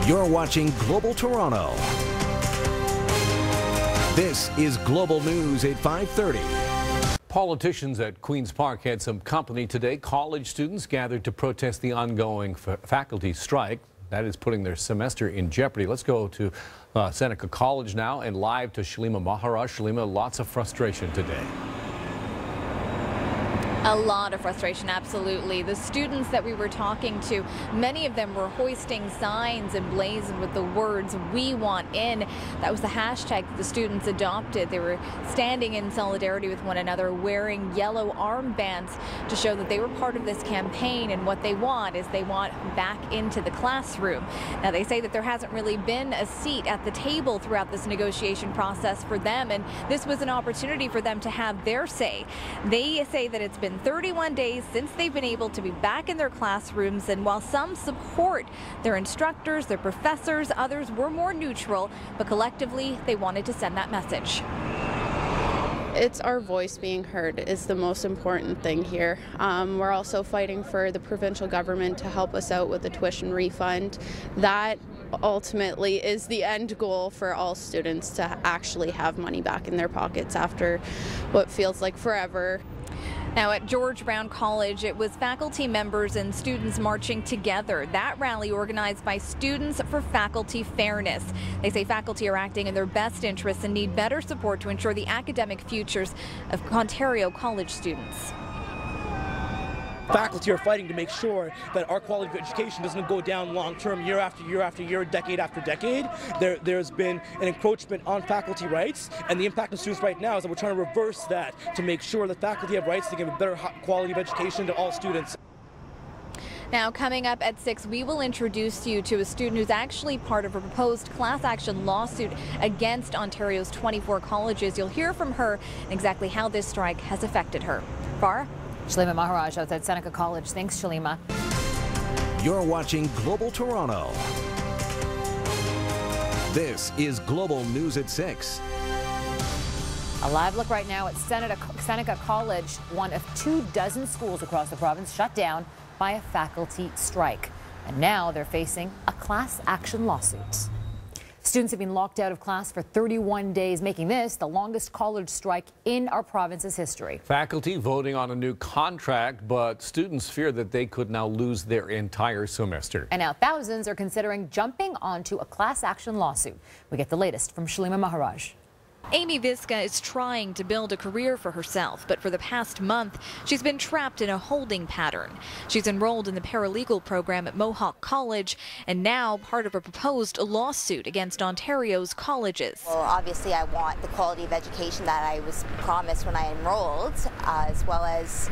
You're watching Global Toronto. This is Global News at 5:30. Politicians at Queen's Park had some company today. College students gathered to protest the ongoing faculty strike. That is putting their semester in jeopardy. Let's go to Seneca College now and live to Shalima Maharaj. Shalima, lots of frustration today. A lot of frustration, absolutely. The students that we were talking to, many of them were hoisting signs emblazoned with the words, "We want in." That was the hashtag that the students adopted. They were standing in solidarity with one another, wearing yellow armbands to show that they were part of this campaign, and what they want is they want back into the classroom. Now, they say that there hasn't really been a seat at the table throughout this negotiation process for them, and this was an opportunity for them to have their say. They say that it's been 31 days since they've been able to be back in their classrooms, and while some support their instructors, their professors, others were more neutral, but collectively they wanted to send that message. It's our voice being heard is the most important thing here. We're also fighting for the provincial government to help us out with the tuition refund. That ultimately is the end goal for all students, to actually have money back in their pockets after what feels like forever. Now, at George Brown College, it was faculty members and students marching together. That rally organized by Students for Faculty Fairness. They say faculty are acting in their best interests and need better support to ensure the academic futures of Ontario college students. Faculty are fighting to make sure that our quality of education doesn't go down long term, year after year after year, decade after decade. There's been an encroachment on faculty rights, and the impact on students right now is that we're trying to reverse that to make sure that faculty have rights to give a better quality of education to all students. Now, coming up at 6, we will introduce you to a student who's actually part of a proposed class action lawsuit against Ontario's 24 colleges. You'll hear from her and exactly how this strike has affected her. Farah? Shalima Maharaj outside Seneca College. Thanks, Shalima. You're watching Global Toronto. This is Global News at 6. A live look right now at Seneca College, one of 24 schools across the province shut down by a faculty strike. And now they're facing a class action lawsuit. Students have been locked out of class for 31 days, making this the longest college strike in our province's history. Faculty voting on a new contract, but students fear that they could now lose their entire semester. And now thousands are considering jumping onto a class action lawsuit. We get the latest from Shalima Maharaj. Amy Visca is trying to build a career for herself, but for the past month, she's been trapped in a holding pattern. She's enrolled in the paralegal program at Mohawk College and now part of a proposed lawsuit against Ontario's colleges. Well, obviously I want the quality of education that I was promised when I enrolled, as well as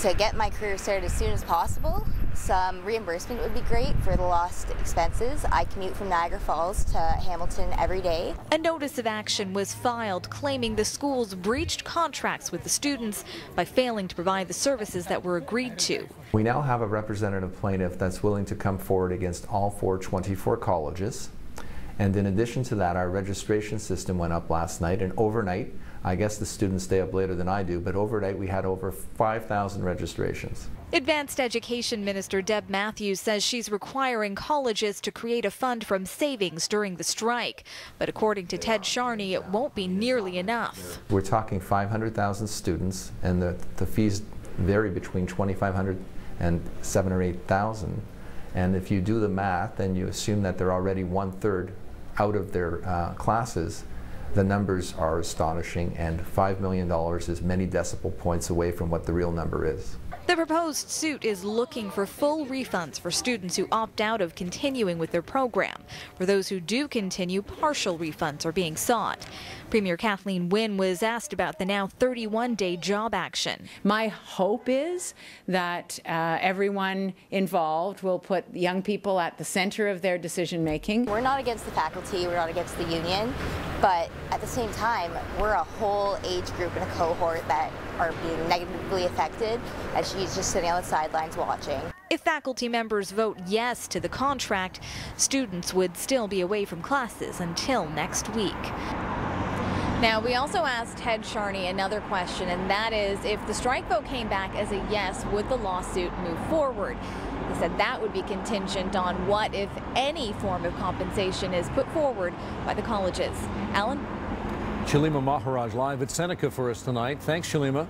to get my career started as soon as possible. Some reimbursement would be great for the lost expenses. I commute from Niagara Falls to Hamilton every day. A notice of action was filed claiming the schools breached contracts with the students by failing to provide the services that were agreed to. We now have a representative plaintiff that's willing to come forward against all 24 colleges. And in addition to that, our registration system went up last night, and overnight, I guess the students stay up later than I do, but overnight we had over 5,000 registrations. Advanced Education Minister Deb Matthews says she's requiring colleges to create a fund from savings during the strike. But according to Ted Charney, it won't be nearly enough. We're talking 500,000 students, and the fees vary between $2,500 and $7,000 or $8,000. And if you do the math and you assume that they're already 1/3 out of their classes, the numbers are astonishing, and $5 million is many decimal points away from what the real number is. The proposed suit is looking for full refunds for students who opt out of continuing with their program. For those who do continue, partial refunds are being sought. Premier Kathleen Wynne was asked about the now 31-day job action. My hope is that everyone involved will put young people at the center of their decision making. We're not against the faculty, we're not against the union, but at the same time, we're a whole age group and a cohort that are being negatively affected, and she's just sitting on the sidelines watching. If faculty members vote yes to the contract, students would still be away from classes until next week. Now, we also asked Ted Charney another question, and that is, if the strike vote came back as a yes, would the lawsuit move forward? He said that would be contingent on what, if any, form of compensation is put forward by the colleges. Alan? Shalima Maharaj live at Seneca for us tonight. Thanks, Shalima.